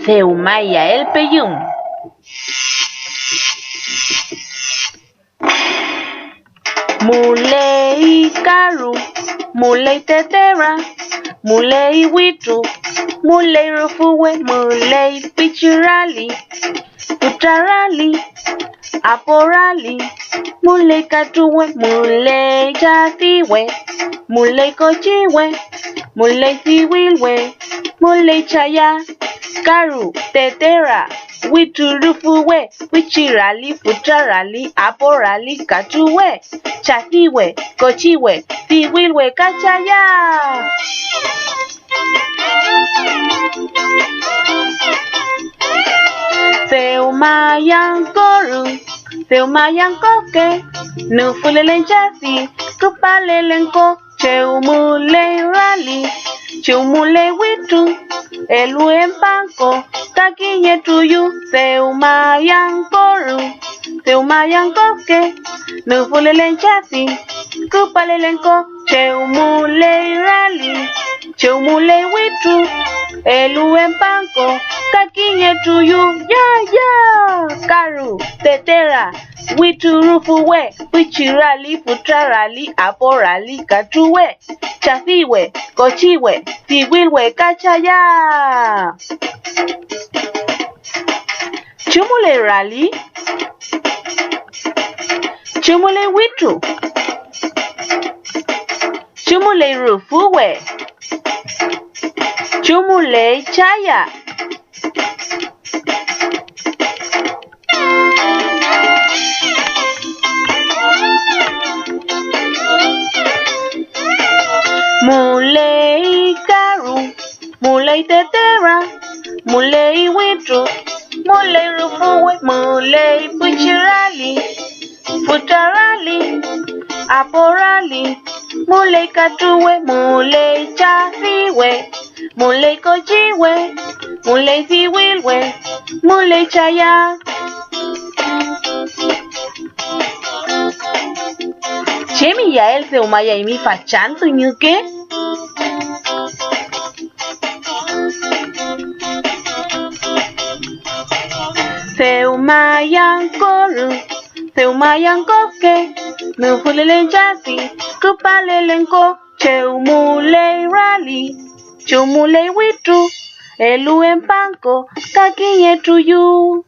Seumaya el peyum. Mulei karu, mulei tetera, mulei witu, mulei rufuwe, mulei pichirali, putarali, aporali, mulei katuwe, mulei jatiwe, mulei kochiwe, mulei siwilwe, mulei chaya, karu, tetera, witu rufuwe, pichirali, putarali, aporali, katuwe, chatiwe, kochiwe, siwilwe, kachaya. Seumayan koru, seumayan koke, nufulelen chasi, kupalelen ko, cheumule rali, cheumule witu, eluen panko, takiye tuyu, seumayan koru, seumayan koke, nufulelen chasi, kupalelen ko, cheumule rali, cheumule witu, eluen panko, takiye tuyu, ya, karu, tetera, witu rufuwe, pichirali, putarali, aporali, katuwe, chasiwe, kochiwe, siwilwe, kachaya. Chumule rali, chumule witu, chumule rufuwe, chumule chaya. Mulei karu, mulei tetera, mulei witu, mulei rufuwe, mulei pichirali, putarali, aporali, mulei katuwe, mulei chasiwe, mulei kochiwe, mulei siwilwe, mulei chaya. Chemi ya el seumaya imi fachantu nyuke. Seumayan koru, seumayan koke, nufulelen chasi, kupalelen ko, cheumule rali, cheumule witu, eluen panko, takiye tuyu.